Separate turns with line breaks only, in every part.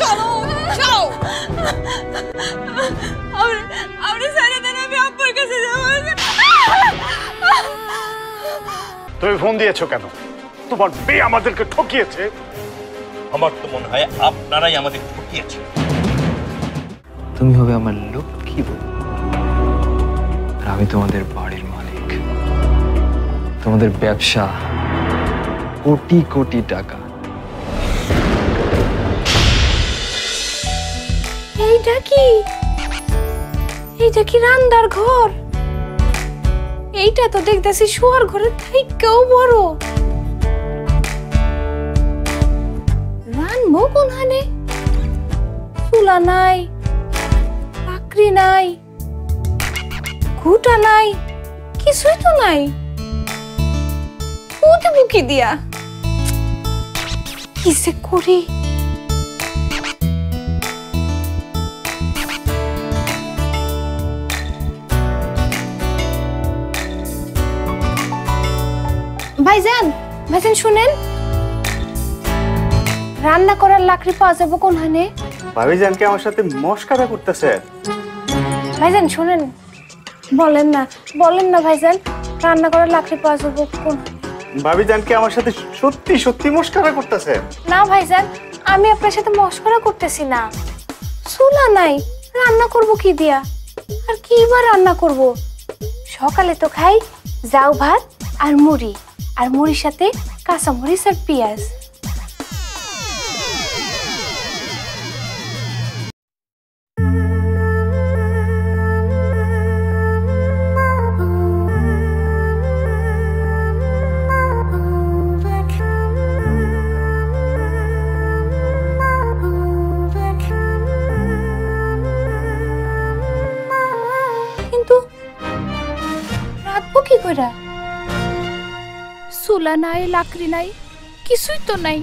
চলো যাও আমরা সারা দিন আমি আব্বুর কাছে যাব।
তুমি ফোন দিয়েছো কেন? তোমার মেয়ে আমাদেরকে ঠকিয়েছে।
আমার তো মনে হয় আপনারাই আমাদের ঠকিয়েছে।
তুমি হবে আমার লক্ষ্মী বউ, আর আমি তোমাদের বাড়ির মালিক। তোমাদের ব্যবসা কোটি কোটি টাকা।
এইটা কি রান্নার ঘর? এইটা তো দেখতেছি শোয়ার ঘরের থেকেও বড়। রানবো কোনখানে? চুলা নাই, লাকড়ি নাই, ঘুটা নাই, কিছুই তো নাই। ওতে বুকি দিয়া কিসে করি? ভাইজান, ভাইজান শুনেন, রান্না করার লাকড়ি পাওয়া যাবো কোনখানে?
ভাবিজান কি আমার সাথে মস্কারা করতেছে?
ভাইজান শুনেন, বলেন না ভাইজান, রান্না করার লাকড়ি পাওয়া যাবো কোন?
ভাবিজান কি আমার সাথে সত্যি সত্যি মস্কারা করতেছে?
না ভাইজান, আমি আপনার সাথে মস্করা করতেছি না। চুলা নাই, রান্না করব কি দিয়া? আর কিবার রান্না করব? সকালে তো খাই জাউ ভাত আর মুড়ি, আর মুড়ির সাথে কাঁচা মরিচ আর পেঁয়াজ। কিন্তু রাতবো কি করে? চুলা নাই, লাকড়ি নাই, কিছুই তো নাই।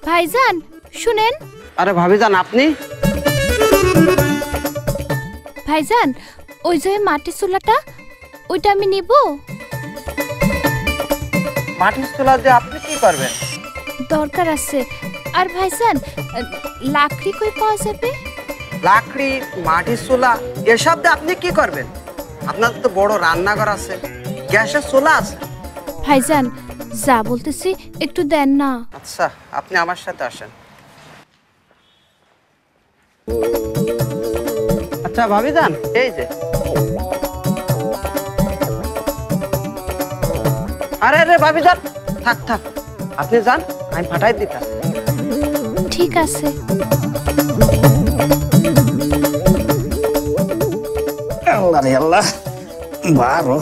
ভাইজান শুনেন।
আরে ভাবিজান আপনি?
ভাইজান ওই যে মাটির চুলাটা, ওইটা আমি নিব।
মাটির চুলা দিয়ে আপনি কি করবেন?
দরকার আছে। আর ভাইজান লাকড়ি কই পাওয়া যাবে?
লাকড়ি, মাটির চুলা এসব দিয়ে আপনি কি করবেন? আপনার তো বড় রান্নাঘর আছে, গ্যাসের চুলা আছে।
ভাইজান যা বলতেছি একটু দেন না।
আচ্ছা আপনি আমার সাথে আসেন। আচ্ছা ভাবিজান এই যে। আরে রে ভাবিজান থাক থাক, আপনি যান, আমি পাঠাই দিতাম।
ঠিক আছে।
আল্লাহ রে আল্লাহ, বারো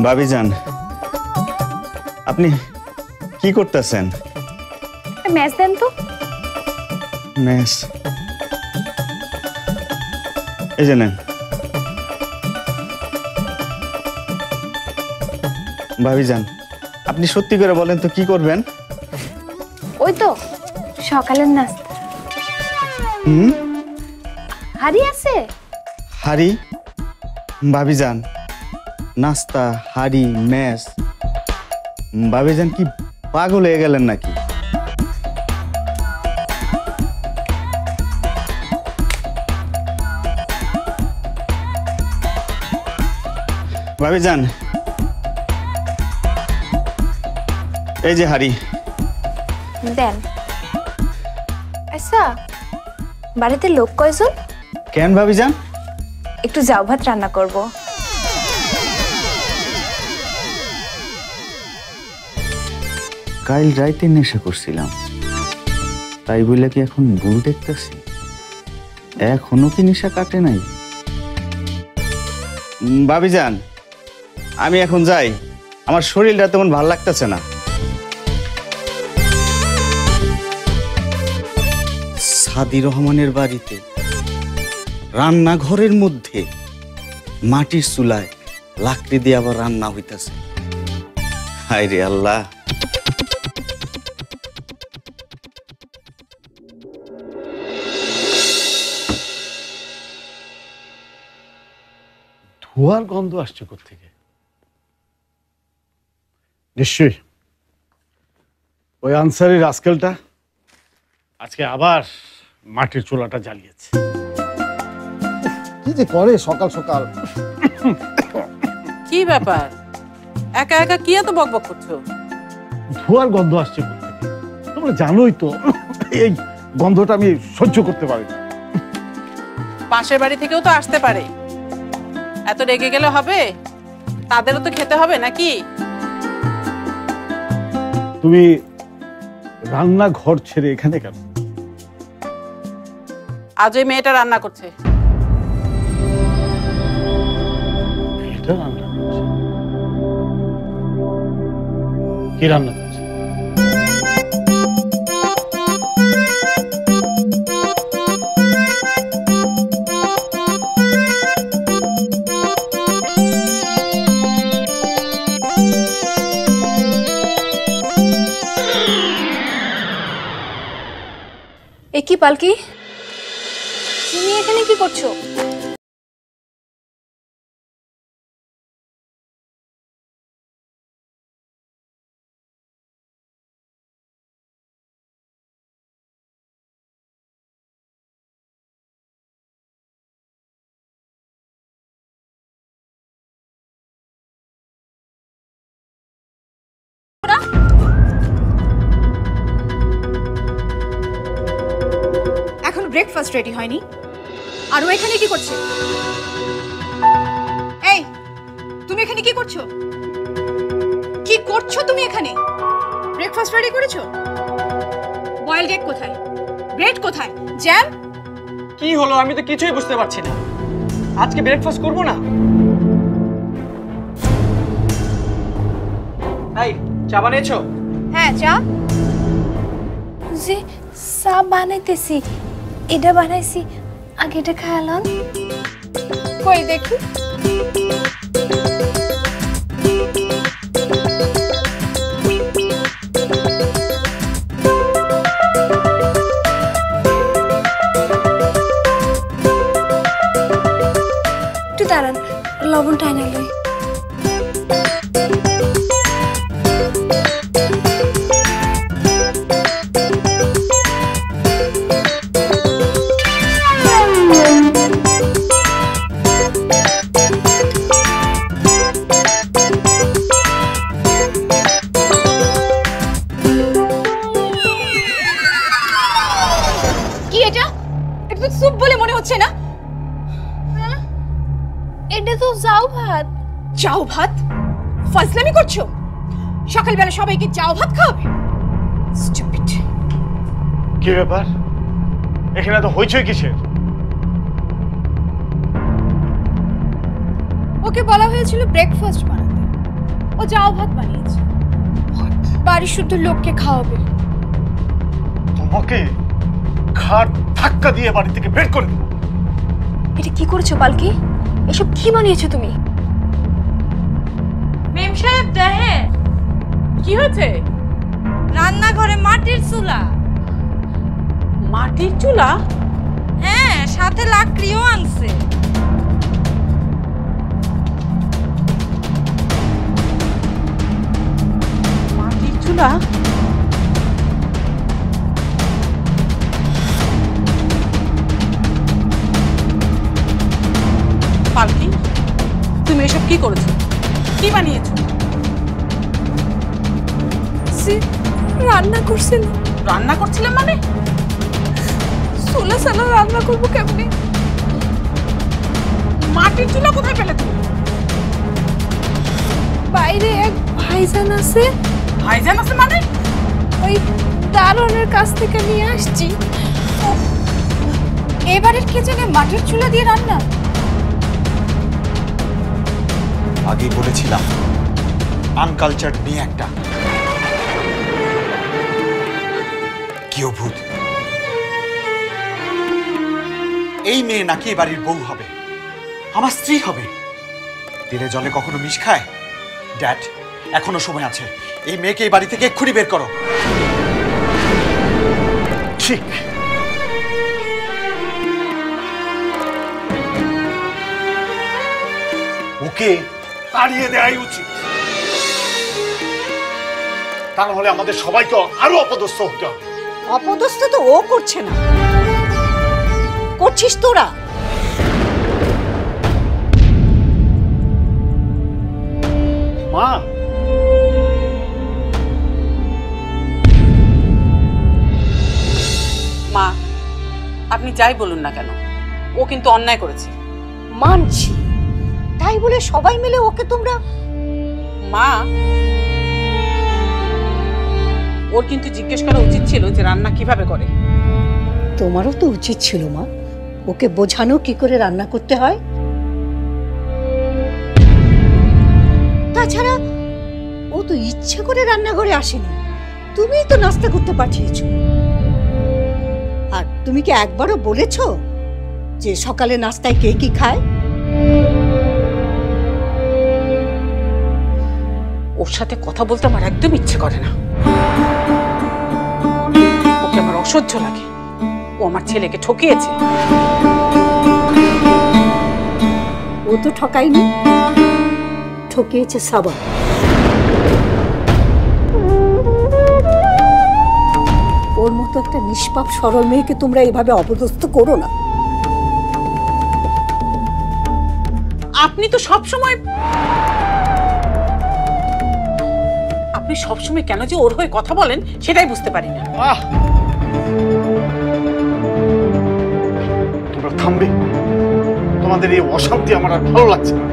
ভাবিজান আপনি কি করতেছেন?
ম্যাচ দেন তো।
ম্যাচ? এই যে নেন। ভাবিজান আপনি সত্যি করে বলেন তো কি করবেন?
ওই তো সকালের নাস্তা। হাড়ি আছে?
হাড়ি? ভাবিজান নাস্তা, হাড়ি, ম্যাচ? ভাবিজান কি পাগল হয়ে গেলেন নাকি? ভাবিজান এই যে হাড়ি
দেন। আচ্ছা বাড়িতে লোক কয়জন?
কেন ভাবিজান?
একটু জাউ ভাত রান্না করব।
কাল রাইতে নেশা করছিলাম, তাই বলে কি এখন ভুল দেখতেছি? এখনো কি নেশা কাটে নাই? ভাবিজান আমি এখন যাই, আমার শরীরটা তেমন ভালো লাগতেছে না। সাদি রহমানের বাড়িতে রান্নাঘরের মধ্যে মাটির চুলায় লাকড়ি দিয়ে আবার রান্না হইতাছে। হায় রে আল্লাহ।
ধোঁয়ার গন্ধ আসছে কোত্থেকে? নিশ্চয়ই ওই আনসারি রাস্কেলটা আজকে আবার মাটির চুলাটা জ্বালিয়েছে। কি যে করে সকাল সকাল।
কি ব্যাপার, একা একা কি এত বকবক করছো?
ধোঁয়ার গন্ধ আসছে কোত্থেকে? তোমরা জানোই তো এই গন্ধটা আমি সহ্য করতে পারি না।
পাশের বাড়ি থেকেও তো আসতে পারে, এত রেগে গেলে হবে? তাদেরও তো খেতে হবে নাকি?
তুমি রান্নাঘর ছেড়ে এখানে কেন?
আজ ওই মেয়েটা রান্না করছে।
এটা রান্না করছে? কি রান্না করছে?
এ কি পালকি, তুমি এখানে কি করছো?
এখন ব্রেকফাস্ট রেডি হয়নি আর ও এখানে কি করছে? এই, তুমি এখানে কি করছো? কি করছো তুমি এখানে? ব্রেকফাস্ট রেডি করেছো? বয়েলড এগ কোথায়? ব্রেড কোথায়? জ্যাম?
কি হলো আমি তো কিছুই বুঝতে পারছি না। আজকে ব্রেকফাস্ট করব না? এই চা বানিয়েছো?
হ্যাঁ, চা।
যে চা বানাইতেছি, এটা বানাইছি, আগে এটা খায়ালাম।
কই দেখি।
একটু দাঁড়ান, লবণটা এনে লই।
কি এটা? এটা তো স্যুপ বলে মনে হচ্ছে না।
এটা তো যাও ভাত।
চাও ভাত? ফাজলামি করছো? সকালবেলা সবাইকে চাও ভাত খাওয়াবে? স্টুপিড।
কি ব্যাপার? এখানে তো হইচই কিসের?
ওকে বলা হয়েছিল ব্রেকফাস্ট বানাতে, ও চাও ভাত বানিয়েছে। বাড়ি শুদ্ধ লোককে খাওয়াবে।
তোমাকে ঘাড় ধাক্কা দিয়ে বাড়ি থেকে বের করে দেবো।
এটা কি করেছো পালকি? এসব কি বানিয়েছো তুমি?
মেম সাহেব দেখেন
কি হয়েছে?
রান্নাঘরে মাটির চুলা।
মাটির চুলা?
হ্যাঁ, সাথে লাকড়িও আনছে।
মাটির চুলা? পালকি, তুমি এসব কি করেছো? কি বানিয়েছো?
রান্না করছিলাম।
রান্না করছিলাম মানে?
চুলা ছাড়া রান্না করবো কেমনে?
মাটির চুলা কোথায় পেলে তুমি?
বাইরে এক ভাইজান আছে,
ভাইজান আছে মানে?
ওই দারোয়ানের কাছ থেকে নিয়ে আসছি।
এবারের কিচেনে মাটির চুলা দিয়ে রান্না?
আগেই বলেছিলাম আনকালচার্ড মেয়ে একটা। কি অভূত! এই মেয়ে নাকি এ বাড়ির বউ হবে, আমার স্ত্রী হবে। তেলে জলে কখনো মিশ খায়? ড্যাড, এখনো সময় আছে, এই মেয়েকে এই বাড়ি থেকে এক্ষুনি বের করো।
ঠিক, ওকে তাড়িয়ে দেওয়াই উচিত, তা নাহলে আমাদের সবাইকে আরো অপদস্থ হতে হবে।
অপদস্থ তো ও করছে না, করছিস তোরা।
মা,
মা, আপনি যাই বলুন না কেন, ও কিন্তু অন্যায় করেছে।
মানছি, তাই বলে সবাই মিলে ওকে তোমরা।
মা, ওর কিন্তু জিজ্ঞেস করা উচিত ছিল যে রান্না কিভাবে করে।
তোমারও তো উচিত ছিল মা, ওকে বোঝানো কি করে রান্না করতে হয়। তাছাড়া ও তো ইচ্ছে করে রান্নাঘরে আসেনি, তুমিই তো নাস্তা করতে পাঠিয়েছো। আর তুমি কি একবারও বলেছো যে সকালে নাস্তায় কে কি খায়?
ওর সাথে কথা বলতে আমার একদম ইচ্ছে করে না, ওকে আমার অসহ্য লাগে। ও আমার ছেলেকে ঠকিয়েছে।
ও তো ঠকায়নি, ঠকিয়েছে সাবা। ওর মতো একটা নিষ্পাপ সরল মেয়েকে তোমরা এভাবে অপদস্থ করো না।
আপনি তো সবসময় কেন যে ওর হয়ে কথা বলেন সেটাই বুঝতে পারি না।
তোমরা থামবে? তোমাদের এই অশান্তি আমার আর ভালো লাগছে না।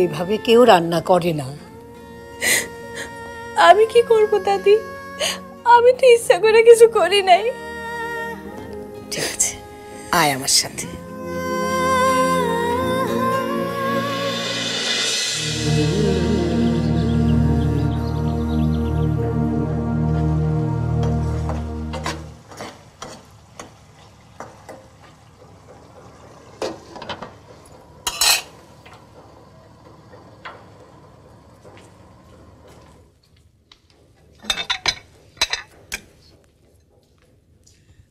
এইভাবে কেউ রান্না করে না।
আমি কি করব দাদি, আমি তো ইচ্ছা করে কিছু করি নাই।
ঠিক আছে, আয় আমার সাথে।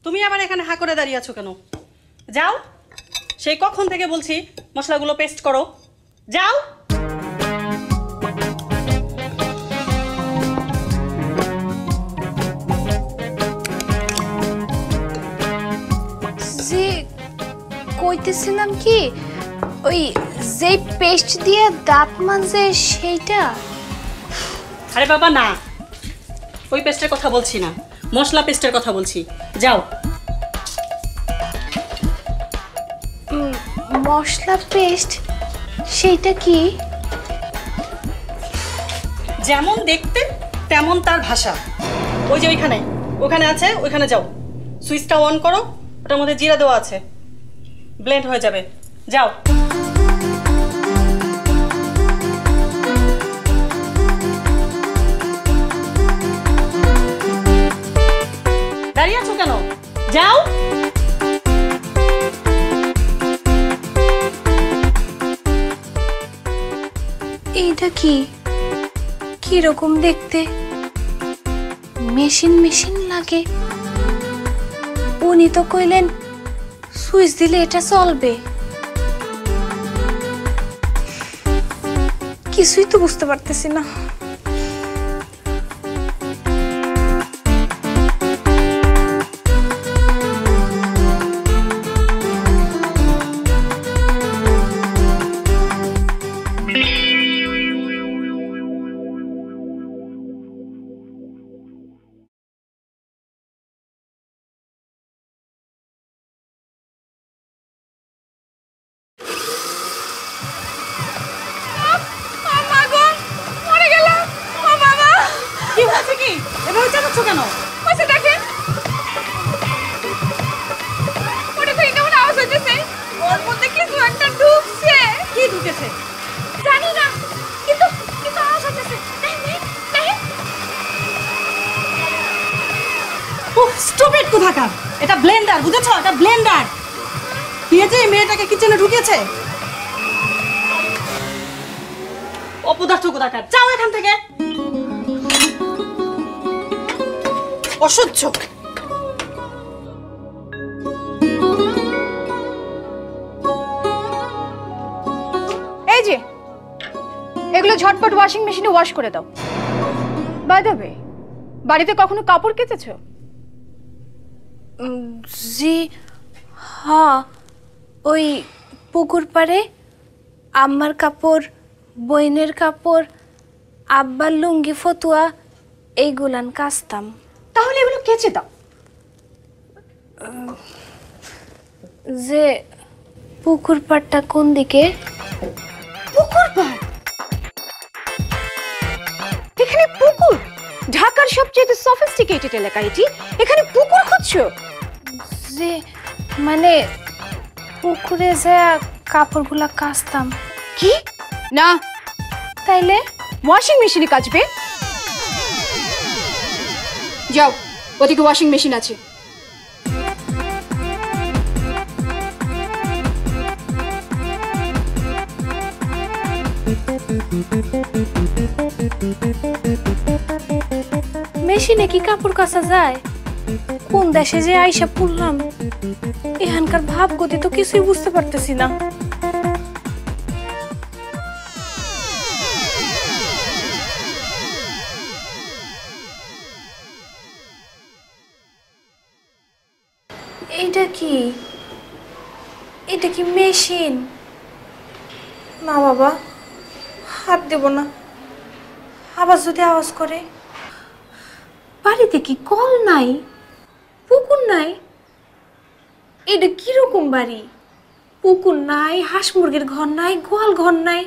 তুমি আবার এখানে হা করে দাঁড়িয়ে আছো কেন? যাও, সেই কখন থেকে বলছি মশলাগুলো পেস্ট করো, যাও।
যে কইতেছিলাম কি, ওই যে পেস্ট দিয়ে দাঁত মাজে সেইটা?
আরে বাবা না, ওই পেস্টের কথা বলছি না, মশলা পেস্টের কথা বলছি, যাও।
মশলা পেস্ট সেইটা কি?
যেমন দেখতে তেমন তার ভাষা। ওই যে ওখানে আছে, ওইখানে যাও, সুইচটা অন করো, ওটার মধ্যে জিরা দেওয়া আছে, ব্লেন্ড হয়ে যাবে, যাও। দাঁড়িয়ে আছো কেন? যাও।
এইটা কি, কিরকম দেখতে? মেশিন মেশিন লাগে। উনি তো কইলেন সুইচ দিলে এটা চলবে। কিছুই তো বুঝতে পারতেছি না।
করছো কেন?
ওইসে দেখেন, ওটা তো এমন আওয়াজ হইতেছে, ওর মধ্যে কিছু একটা ঢুকছে।
কি ঢুকেছে?
জানি না, কিন্তু কিন্তু আওয়াজ হচ্ছে। দেখেন দেখেন।
উফ, স্টুপিড কোথাকার! এটা ব্লেন্ডার, বুঝেছো? এটা ব্লেন্ডার। কি হয়েছে? এই মেয়েটাকে কিচেনে ঢুকিয়েছে। অপদার্থ কোথাকার, যাও এখান থেকে। অসহ্য।
এই যে এগুলো ঝটপট ওয়াশিং মেশিনে ওয়াশ করে দাও। বাই দ্য ওয়ে, বাড়িতে কখনো কাপড় কেচেছো?
জি হ্যাঁ, ওই পুকুর পাড়ে আম্মার কাপড়, বইনের কাপড়, আব্বার লুঙ্গি ফতুয়া এইগুলান কাচতাম।
তাহলে এগুলো কেচে দাও।
যে পুকুর পাড়টা কোন দিকে?
পুকুর পাড়? এখানে পুকুর? ঢাকার সবচেয়ে সফিস্টিকেটেড এলাকা এটি, এখানে পুকুর খুঁজছো?
যে মানে পুকুরে যে কাপড়গুলা কাচতাম।
কি না,
তাইলে
ওয়াশিং মেশিনে কাচবে। যাও, ওদিকে ওয়াশিং মেশিন আছে।
মেশিনে কি কাপড় কাচা যায়? কোন দেশে যে আইসা পড়লাম, এখানকার ভাব গতি তো কিছুই বুঝতে পারতেছি না। এইটা কি? এটা কি মেশিন? না বাবা, হাত দেব না। আবার যদি আওয়াজ করে। বাড়িতে কি কল নাই, পুকুর নাই? এটা কিরকম বাড়ি? পুকুর নাই, হাঁস মুরগির ঘর নাই, গোয়াল ঘর নাই।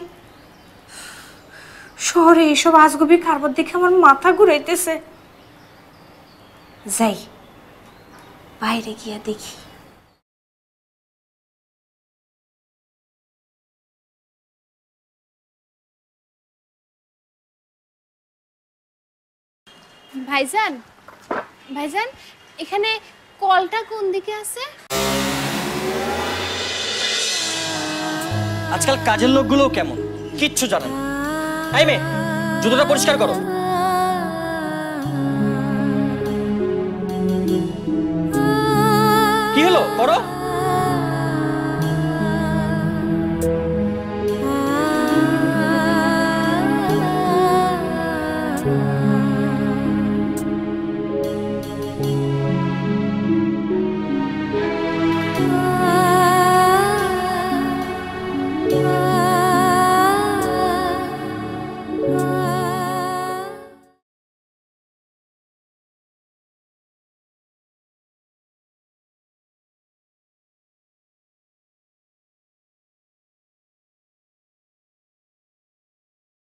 শহরে এসব আজগবি কারবার দেখে আমার মাথা ঘুরাইতেছে। যাই বাইরে গিয়া দেখি। ভাইজান, ভাইজান, এখানে কলটা কোন দিকে আছে?
আজকাল কাজের লোকগুলোও কেমন, কিচ্ছু জানে না। এই মেয়ে, জুতোটা পরিষ্কার করো। কি হলো, করো।